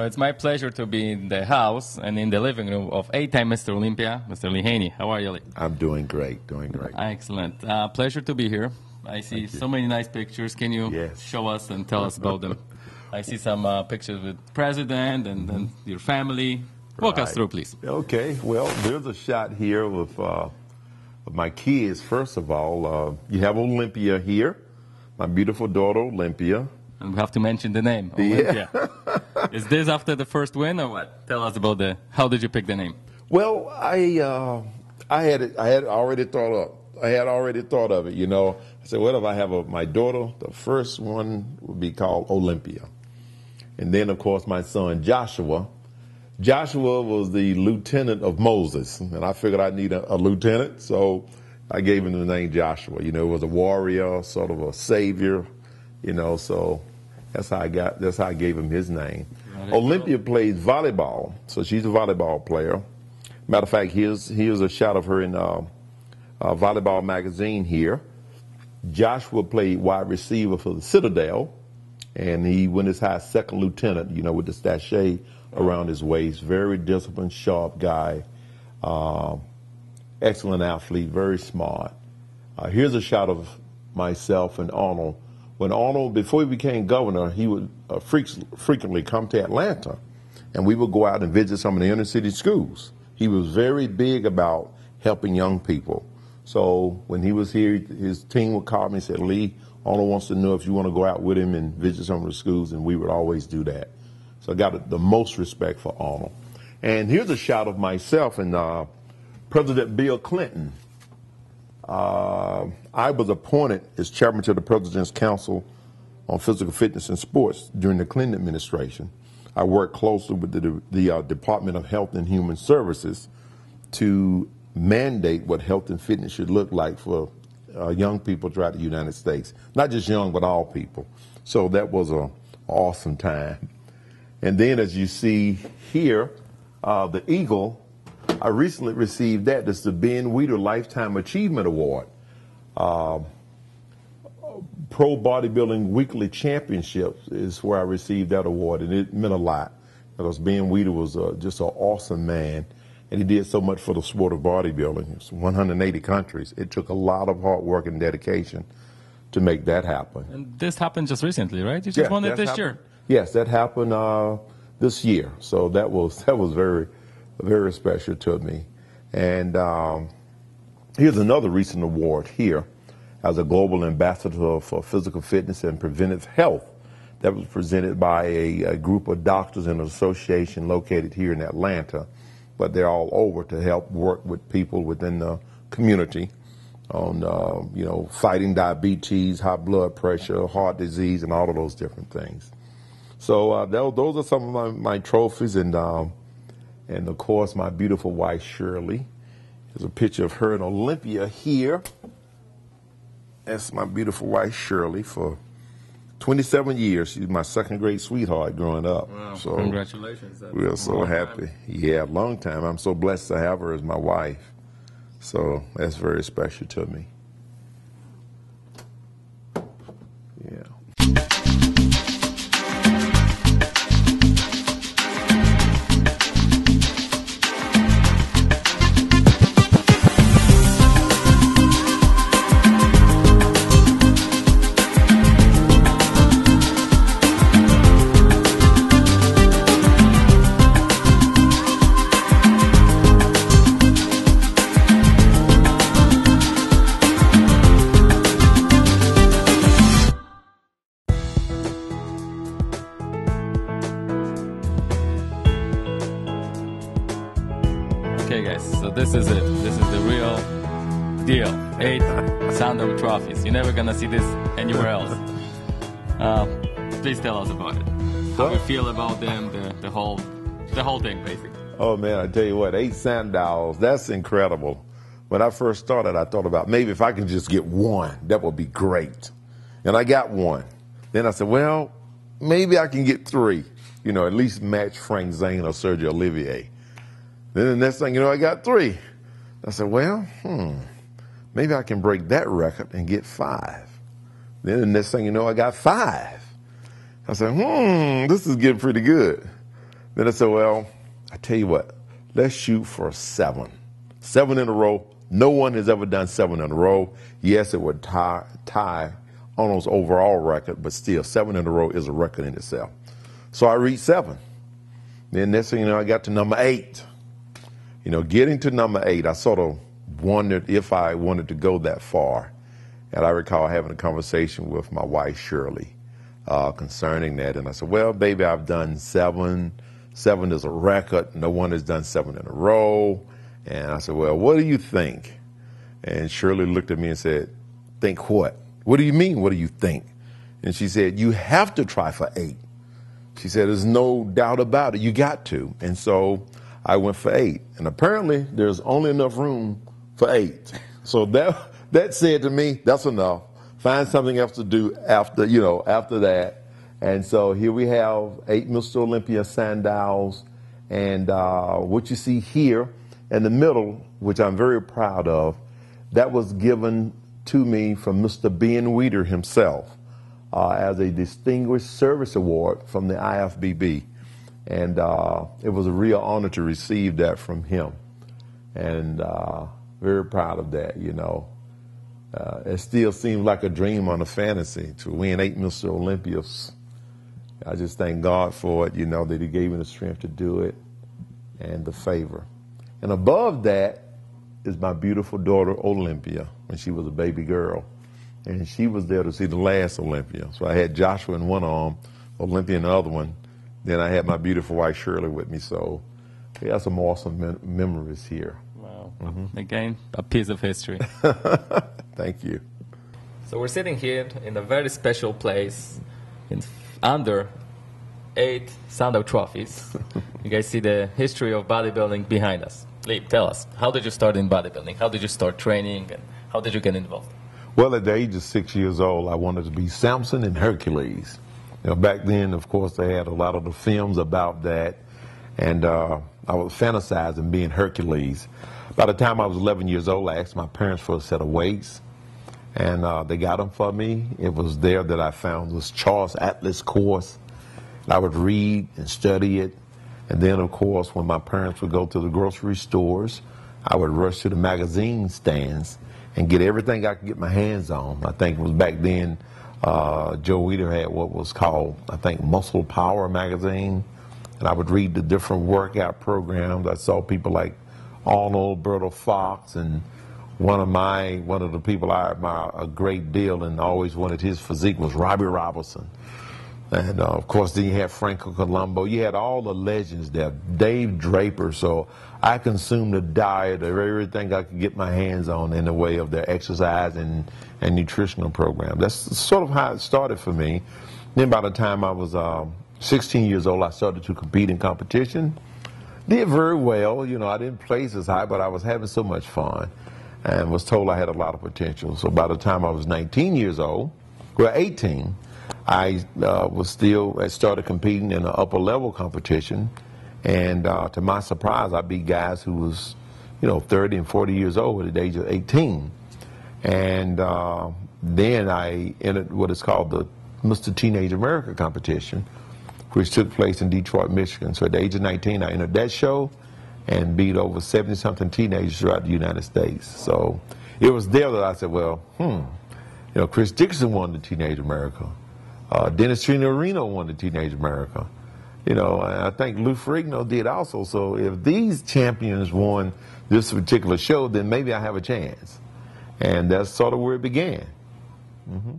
it's my pleasure to be in the house and in the living room of 8-time Mr. Olympia, Mr. Lee Haney. How are you, Lee? I'm doing great, doing great. Excellent. Pleasure to be here. I see so many nice pictures. Can you show us and tell us about them? I see some pictures with President and your family. Walk us through, please. Okay. Well, there's a shot here of my kids. First of all, you have Olympia here, my beautiful daughter Olympia. And we have to mention the name, Olympia. Yeah. Is this after the first win or what? Tell us about how did you pick the name? Well, I had already thought of it. You know, I said, what if I have my daughter? The first one would be called Olympia, and then of course my son Joshua. Joshua was the lieutenant of Moses, and I figured I need a lieutenant, so I gave him the name Joshua. You know, he was a warrior, sort of a savior. You know, so that's how I gave him his name. Olympia plays volleyball, so she's a volleyball player. Matter of fact, here's a shot of her in Volleyball Magazine here. Joshua played wide receiver for the Citadel, and he went as high as second lieutenant, you know, with the sachet around his waist. Very disciplined, sharp guy, excellent athlete, very smart. Here's a shot of myself and Arnold. When Arnold, before he became governor, he would frequently come to Atlanta, and we would go out and visit some of the inner city schools. He was very big about helping young people. So when he was here, his team would call me and say, Lee, Arnold wants to know if you want to go out with him and visit some of the schools, and we would always do that. So I got the most respect for Arnold. And here's a shot of myself and President Bill Clinton. I was appointed as chairman to the President's Council on Physical Fitness and Sports during the Clinton administration. I worked closely with the Department of Health and Human Services to mandate what health and fitness should look like for young people throughout the United States. Not just young, but all people. So that was an awesome time. And then as you see here, the Eagle, I recently received that. It's the Ben Weider Lifetime Achievement Award. Pro Bodybuilding Weekly Championships is where I received that award, and it meant a lot because Ben Weider was just an awesome man, and he did so much for the sport of bodybuilding. It's 180 countries. It took a lot of hard work and dedication to make that happen. And this happened just recently, right? You just won it this year. Yes, that happened this year. So that was very, very special to me. And here's another recent award here as a global ambassador for physical fitness and preventive health that was presented by a group of doctors in an association located here in Atlanta, but they're all over to help work with people within the community on, you know, fighting diabetes, high blood pressure, heart disease, and all of those different things. So those are some of my trophies, and of course my beautiful wife Shirley. There's a picture of her and Olympia here. That's my beautiful wife Shirley for 27 years. She's my second grade sweetheart growing up. Wow, so congratulations. We are so happy. Yeah, long time. I'm so blessed to have her as my wife. So that's very special to me. Yeah. Okay, guys, so this is it. This is the real deal. 8 Sandow trophies. You're never going to see this anywhere else. Please tell us about it. How you feel about them, the whole thing, basically. Oh, man, I tell you what, 8 Sandows, that's incredible. When I first started, I thought about maybe if I could just get one, that would be great. And I got one. Then I said, well, maybe I can get 3, you know, at least match Frank Zane or Sergio Olivier. Then the next thing you know, I got 3. I said, well, maybe I can break that record and get 5. Then the next thing you know, I got 5. I said, this is getting pretty good. Then I said, well, I tell you what, let's shoot for 7. 7 in a row. No one has ever done 7 in a row. Yes, it would tie Arnold's overall record, but still 7 in a row is a record in itself. So I reached 7. Then next thing you know, I got to number 8. You know, getting to number 8, I sort of wondered if I wanted to go that far. And I recall having a conversation with my wife, Shirley, concerning that. And I said, well, baby, I've done 7. 7 is a record. No one has done 7 in a row. And I said, well, what do you think? And Shirley looked at me and said, think what? What do you mean, what do you think? And she said, you have to try for 8. She said, there's no doubt about it. You got to. And so I went for 8. And apparently there's only enough room for 8. So that said to me, that's enough. Find something else to do after that. And so here we have 8 Mr. Olympia sandals. And what you see here in the middle, which I'm very proud of, that was given to me from Mr. Ben Weeder himself as a Distinguished Service Award from the IFBB. And it was a real honor to receive that from him. And very proud of that, you know. It still seems like a dream on a fantasy to win 8 Mr. Olympias. I just thank God for it, you know, that he gave me the strength to do it and the favor. And above that is my beautiful daughter, Olympia, when she was a baby girl. And she was there to see the last Olympia. So I had Joshua in one arm, Olympia in the other one. Then I had my beautiful wife, Shirley, with me. So we have some awesome memories here. Wow. Again, a piece of history. Thank you. So we're sitting here in a very special place under 8 Sandow trophies. You guys see the history of bodybuilding behind us. Lee, tell us, how did you start in bodybuilding? How did you start training? And how did you get involved? Well, at the age of 6 years old, I wanted to be Samson and Hercules. You know, back then, of course, they had a lot of the films about that. And I was fantasizing being Hercules. By the time I was 11 years old, I asked my parents for a set of weights. And they got them for me. It was there that I found this Charles Atlas course. I would read and study it. And then, of course, when my parents would go to the grocery stores, I would rush to the magazine stands and get everything I could get my hands on. I think it was back then, Joe Weider had what was called, I think, Muscle Power magazine. And I would read the different workout programs. I saw people like Arnold, Berto Fox, and one of the people I admire a great deal and always wanted his physique was Robbie Robertson. And of course, then you had Franco Colombo. You had all the legends there, Dave Draper. So I consumed a diet of everything I could get my hands on in the way of their exercise and nutritional program. That's sort of how it started for me. Then by the time I was 16 years old, I started to compete in competition. Did very well. You know, I didn't place as high, but I was having so much fun and was told I had a lot of potential. So by the time I was 19 years old, well, 18, I started competing in an upper level competition, and to my surprise, I beat guys who was, 30 and 40 years old at the age of 18. And then I entered what is called the Mr. Teenage America competition, which took place in Detroit, Michigan. So at the age of 19, I entered that show and beat over 70-something teenagers throughout the United States. So it was there that I said, well, Chris Dickerson won the Teenage America. Dennis Trinorino won the Teenage America. And I think Lou Ferrigno did also. So if these champions won this particular show, then maybe I have a chance. And that's sort of where it began. Mm-hmm.